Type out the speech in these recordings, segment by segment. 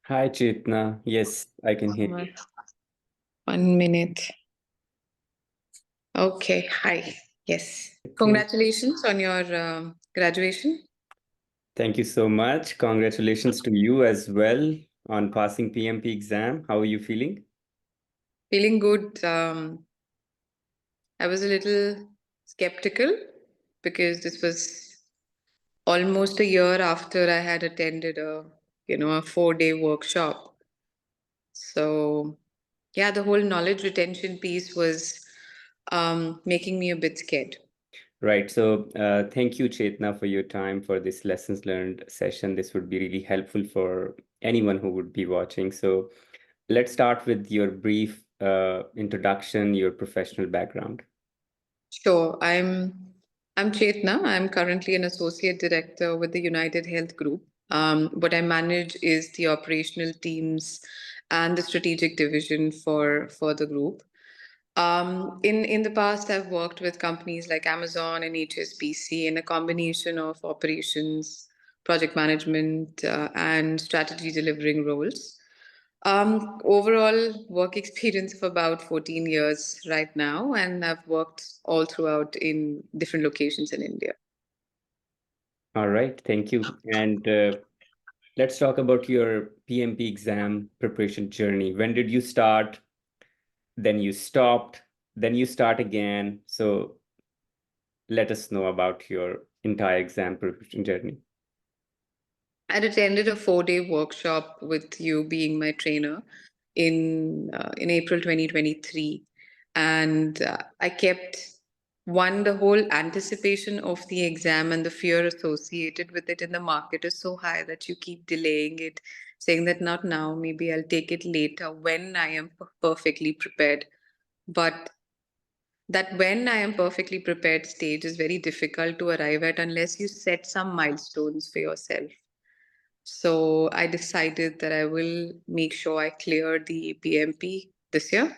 Hi, Chetna. Yes, I can hear you. 1 minute. Okay. Hi. Yes. Okay. Congratulations on your graduation. Thank you so much. Congratulations to you as well on passing PMP exam. How are you feeling? Feeling good. I was a little skeptical because this was almost a year after I had attended a 4-day workshop. So yeah, the whole knowledge retention piece was making me a bit scared. Right. So, thank you, Chetna, for your time for this lessons learned session. This would be really helpful for anyone who would be watching. So, let's start with your brief introduction, your professional background. Sure. I'm Chetna. I'm currently an associate director with the United Health Group. What I manage is the operational teams and the strategic division for the group. In the past, I've worked with companies like Amazon and HSBC in a combination of operations, project management, and strategy delivering roles. Overall work experience of about 14 years right now, and I've worked all throughout in different locations in India. All right. Thank you. And let's talk about your PMP exam preparation journey. When did you start? Then you stopped, then you start again. So let us know about your entire exam preparation journey. I'd attended a 4-day workshop with you being my trainer in April 2023, and I kept the whole anticipation of the exam and the fear associated with it in the market is so high that you keep delaying it, saying that not now, maybe I'll take it later when I am perfectly prepared. But that when I am perfectly prepared stage is very difficult to arrive at unless you set some milestones for yourself. So I decided that I will make sure I clear the PMP this year.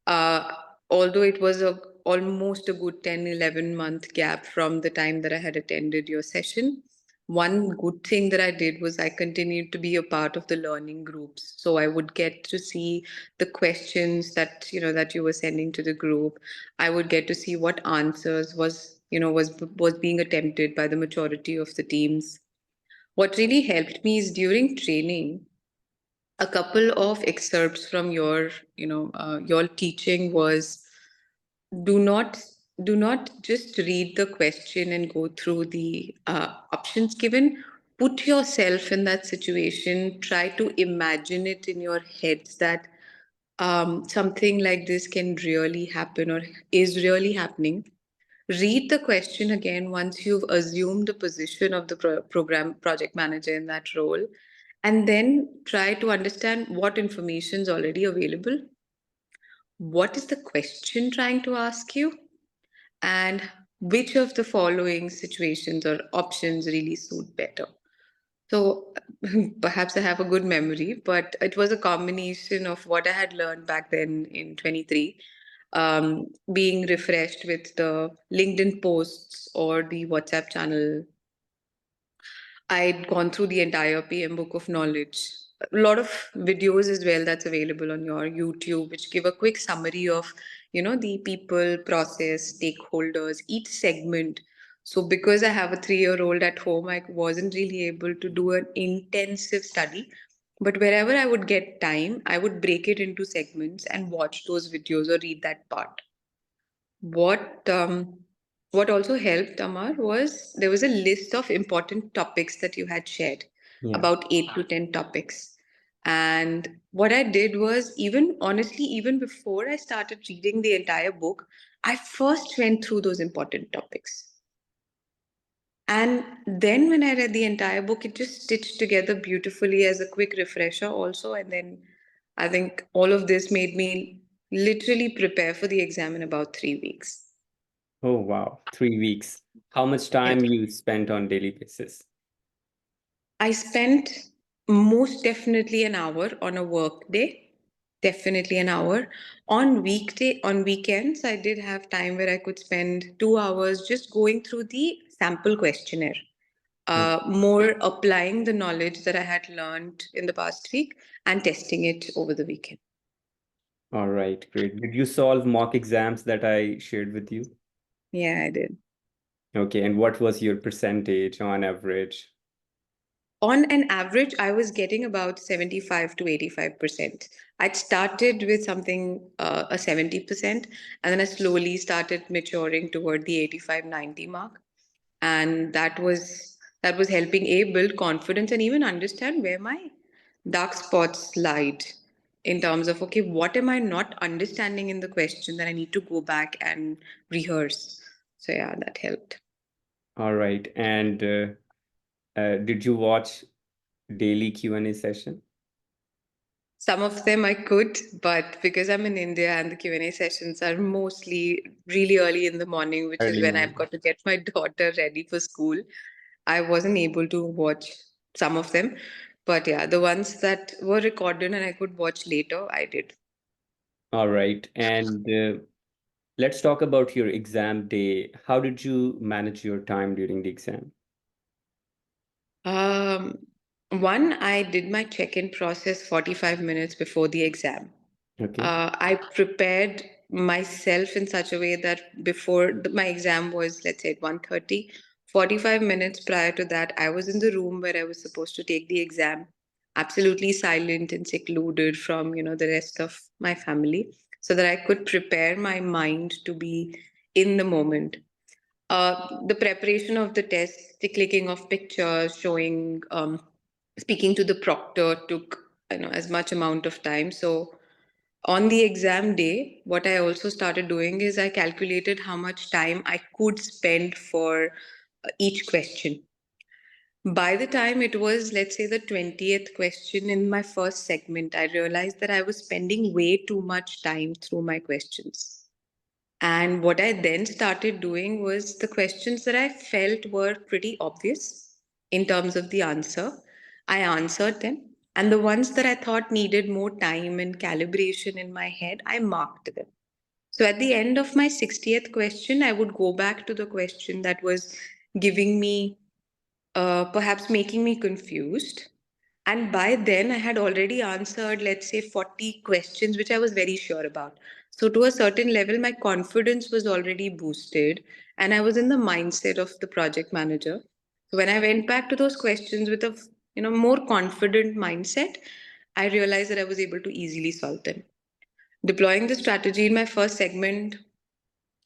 Uh, Although it was almost a good 10, 11-month gap from the time that I had attended your session, one good thing that I did was I continued to be a part of the learning groups. So I would get to see the questions that you were sending to the group. I would get to see what answers was being attempted by the majority of the teams. What really helped me is during training, a couple of excerpts from your teaching was do not do not just read the question and go through the options given. Put yourself in that situation. Try to imagine it in your heads that something like this can really happen or is really happening. Read the question again once you've assumed the position of the program project manager in that role, and then try to understand what information is already available. What is the question trying to ask you? And which of the following situations or options really suit better? So perhaps I have a good memory, but it was a combination of what I had learned back then in 23, being refreshed with the LinkedIn posts or the WhatsApp channel. I'd gone through the entire PM book of knowledge. A lot of videos as well that's available on your YouTube, which give a quick summary of, the people, process, stakeholders, each segment. So because I have a 3-year-old at home, I wasn't really able to do an intensive study. But wherever I would get time, I would break it into segments and watch those videos or read that part. What um, what also helped, Amar, was there was a list of important topics that you had shared, Yeah. about 8 to 10 topics. And what I did was, even honestly, even before I started reading the entire book, I first went through those important topics. And then when I read the entire book, it just stitched together beautifully as a quick refresher, also. And then I think all of this made me literally prepare for the exam in about 3 weeks. Oh, wow. 3 weeks. How much Yes. time you spent on daily basis? I spent most definitely an hour on a work day, definitely an hour. On weekends, I did have time where I could spend 2 hours just going through the sample questionnaire. more applying the knowledge that I had learned in the past week and testing it over the weekend. All right, great. Did you solve mock exams that I shared with you? Yeah, I did. Okay, and what was your percentage on average? On an average, I was getting about 75 to 85%. I'd started with something, a 70%, and then I slowly started maturing toward the 85-90 mark. And that was helping build confidence and even understand where my dark spots lied in terms of, okay, what am I not understanding in the question that I need to go back and rehearse. So yeah, that helped. All right, and did you watch daily Q&A session? Some of them I could, but because I'm in India and the Q&A sessions are mostly really early in the morning, which is Early when I've morning. got to get my daughter ready for school, I wasn't able to watch some of them. But yeah, the ones that were recorded and I could watch later, I did. All right, and let's talk about your exam day. How did you manage your time during the exam? Um, One, I did my check-in process 45 minutes before the exam. Okay. I prepared myself in such a way that before my exam was, let's say, at 1:30, 45 minutes prior to that, I was in the room where I was supposed to take the exam, absolutely silent and secluded from, the rest of my family, so that I could prepare my mind to be in the moment. The preparation of the test, the clicking of pictures, showing, speaking to the proctor took, as much amount of time. So on the exam day, what I also started doing is I calculated how much time I could spend for each question. By the time it was, let's say, the 20th question in my first segment, I realized that I was spending way too much time through my questions. And what I then started doing was the questions that I felt were pretty obvious in terms of the answer. I answered them. And the ones that I thought needed more time and calibration in my head, I marked them. So at the end of my 60th question, I would go back to the question that was giving me, perhaps making me confused. And by then, I had already answered, let's say, 40 questions, which I was very sure about. So, to a certain level, my confidence was already boosted, and I was in the mindset of the project manager. So, when I went back to those questions with a more confident mindset, I realized that I was able to easily solve them. Deploying the strategy in my first segment,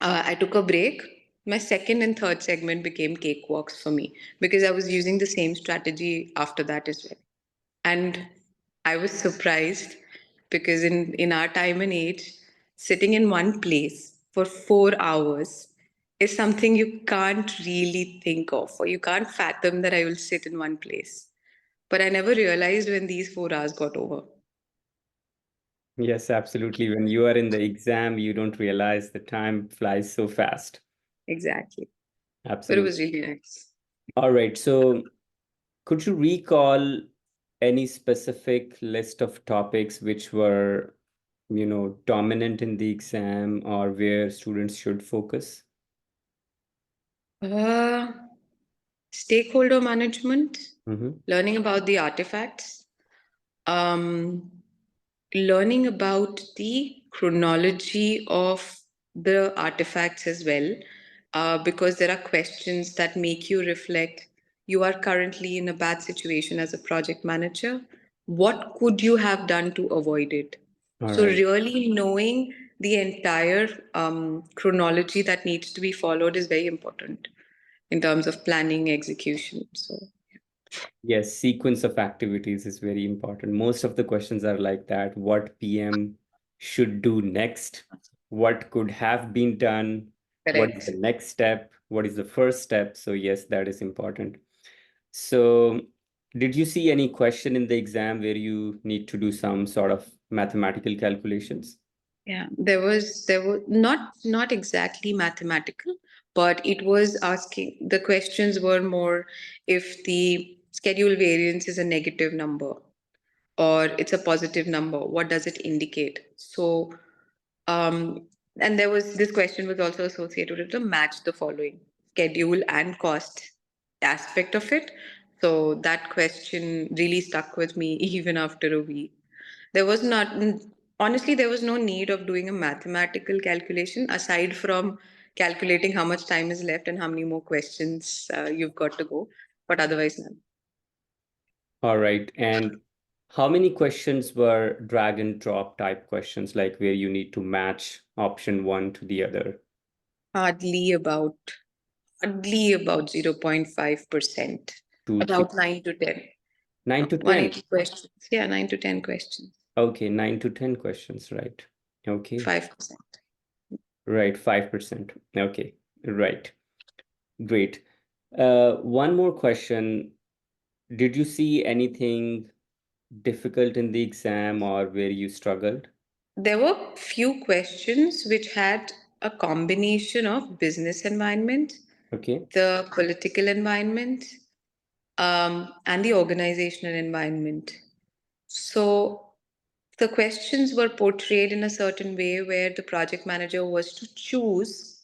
I took a break. My second and third segment became cakewalks for me because I was using the same strategy after that as well. And I was surprised because in our time and age, sitting in one place for 4 hours is something you can't really think of, or you can't fathom that I will sit in one place. But I never realized when these 4 hours got over. Yes, absolutely. When you are in the exam, you don't realize the time flies so fast. Exactly. But it Absolutely. was really nice. All right. So could you recall any specific list of topics which were, dominant in the exam or where students should focus? Uh, Stakeholder management, Mm-hmm. learning about the artifacts, um, learning about the chronology of the artifacts as well, because there are questions that make you reflect. You are currently in a bad situation as a project manager. What could you have done to avoid it? All So, right. really knowing the entire chronology that needs to be followed is very important in terms of planning execution. So, Yes, sequence of activities is very important. Most of the questions are like that. What PM should do next? What could have been done? What is the correct. next step? What is the first step? So yes, that is important. So did you see any question in the exam where you need to do some sort of mathematical calculations? Yeah, there was not exactly mathematical, but it was asking, the questions were more if the schedule variance is a negative number or it's a positive number, what does it indicate? So, um, and there was this question was also associated with the match the following schedule and cost. aspect of it. So that question really stuck with me even after a week. There was not, honestly, there was no need of doing a mathematical calculation aside from calculating how much time is left and how many more questions you've got to go, but otherwise, none. All right. And how many questions were drag and drop type questions, like where you need to match option one to the other? Hardly about hardly about 0.5%, Two, three, about 9 to 10. 9 to 10. 180 questions. Yeah, 9 to 10 questions. Okay, 9 to 10 questions, right? Okay, 5%. right, 5%. Okay, right. Great. One more question. Did you see anything difficult in the exam or where you struggled? There were few questions which had a combination of business environment, Okay. the political environment, and the organizational environment. So the questions were portrayed in a certain way where the project manager was to choose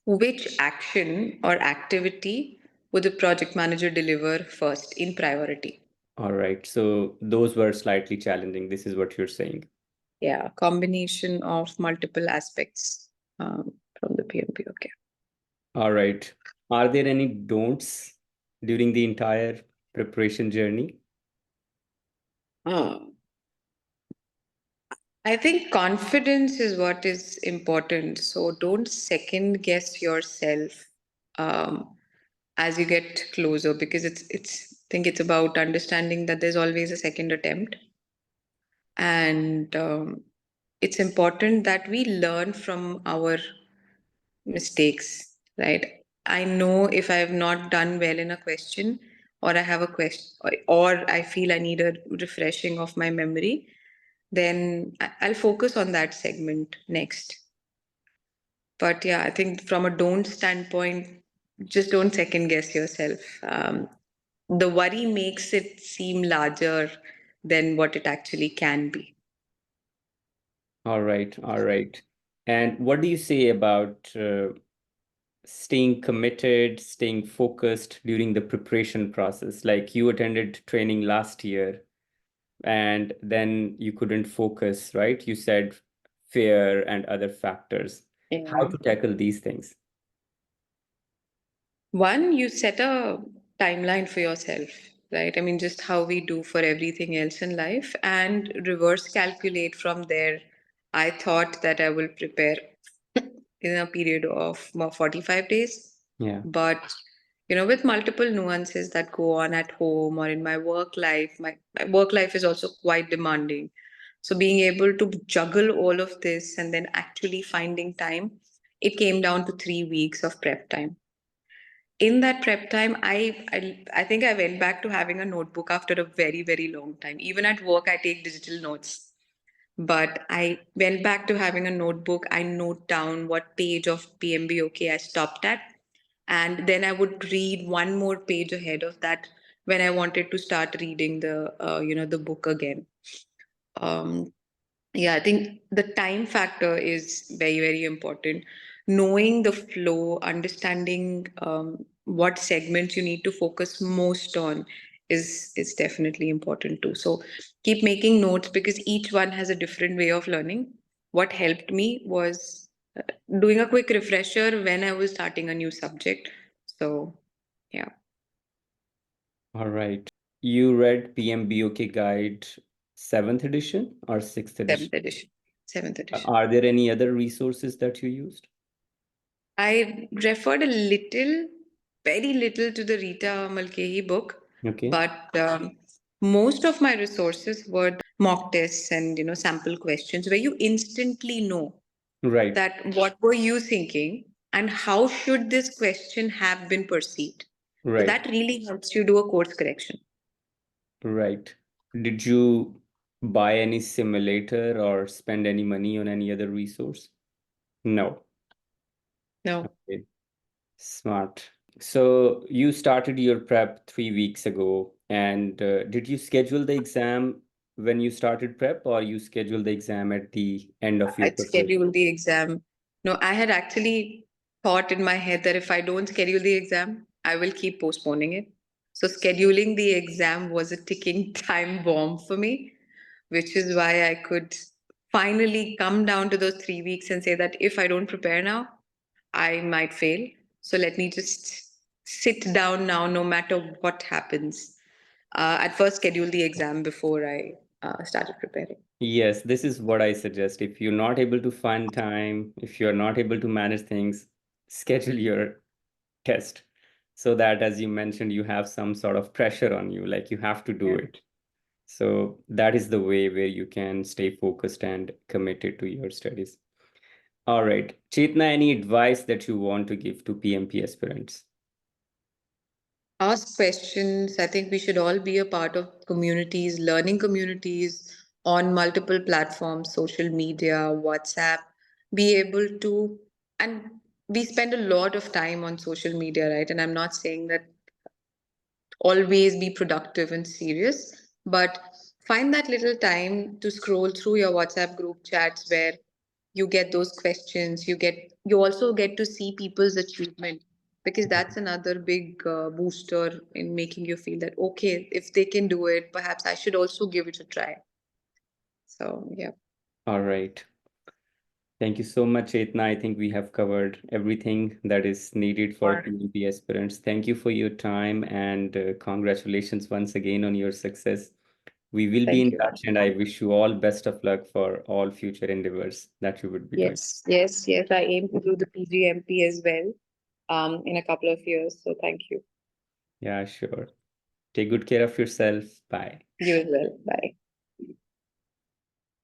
which action or activity would the project manager deliver first in priority. All right. So those were slightly challenging. This is what you're saying. Yeah, combination of multiple aspects from the PMP. Okay. All right. Are there any don'ts during the entire preparation journey? Hmm. I think confidence is what is important. So don't second guess yourself um, as you get closer, because it's I think it's about understanding that there's always a second attempt, and it's important that we learn from our mistakes, right? I know if I have not done well in a question, or I have a question, or I feel I need a refreshing of my memory, then I'll focus on that segment next. But yeah, I think from a don't standpoint, just don't second guess yourself. The worry makes it seem larger than what it actually can be. All right. All right. And what do you say about staying committed, staying focused during the preparation process? Like you attended training last year and then you couldn't focus, right? You said fear and other factors. How Yeah. to tackle these things? One, you set a timeline for yourself, right? I mean, just how we do for everything else in life, and reverse calculate from there. I thought that I will prepare in a period of 45 days, Yeah. but with multiple nuances that go on at home or in my work life, my work life is also quite demanding. So being able to juggle all of this and then actually finding time, it came down to 3 weeks of prep time. In that prep time, I think I went back to having a notebook after a very, very long time. Even at work, I take digital notes. But I went back to having a notebook. I note down what page of PMBOK I stopped at. And then I would read one more page ahead of that when I wanted to start reading the book again. Um, yeah, I think the time factor is very, very important. Knowing the flow, understanding what segments you need to focus most on is definitely important too. So keep making notes because each one has a different way of learning. What helped me was uh, doing a quick refresher when I was starting a new subject. So yeah, All right. You read PMBOK Guide 7th edition or 6th edition? seventh edition. Seventh edition. Are there any other resources that you used? I referred a little, very little to the Rita Mulcahy book, Okay. but most of my resources were mock tests and sample questions where you instantly know Right. that what were you thinking and how should this question have been perceived. So Right. that really helps you do a course correction. Right. Did you buy any simulator or spend any money on any other resource? No. No, Okay. Smart. So you started your prep 3 weeks ago, and did you schedule the exam when you started prep, or you scheduled the exam at the end of your I'd preparation? schedule the exam. No, I had actually thought in my head that if I don't schedule the exam, I will keep postponing it. So scheduling the exam was a ticking time bomb for me, which is why I could finally come down to those 3 weeks and say that if I don't prepare now, I might fail. So let me just sit down now, no matter what happens. At first, schedule the exam before I started preparing. Yes, this is what I suggest. If you're not able to find time, if you're not able to manage things, schedule your test so that, as you mentioned, you have some sort of pressure on you, like you have to do Yeah. it. So that is the way where you can stay focused and committed to your studies. All right. Chetna, any advice that you want to give to PMP aspirants? Ask questions. I think we should all be a part of communities, learning communities on multiple platforms, social media, WhatsApp, be able to, and we spend a lot of time on social media, right? And I'm not saying that always be productive and serious, but find that little time to scroll through your WhatsApp group chats where you get those questions, you also get to see people's achievement, because that's another big booster in making you feel that okay, if they can do it, perhaps I should also give it a try. So yeah. All right. Thank you so much, Chetna. I think we have covered everything that is needed for Or PMP aspirants. Thank you for your time and congratulations once again on your success. We will be thank in you. touch, and I wish you all best of luck for all future endeavors that you would be doing. Yes, I aim to do the PGMP as well in a couple of years, so thank you. Yeah, sure. Take good care of yourself. Bye. You as well. Bye.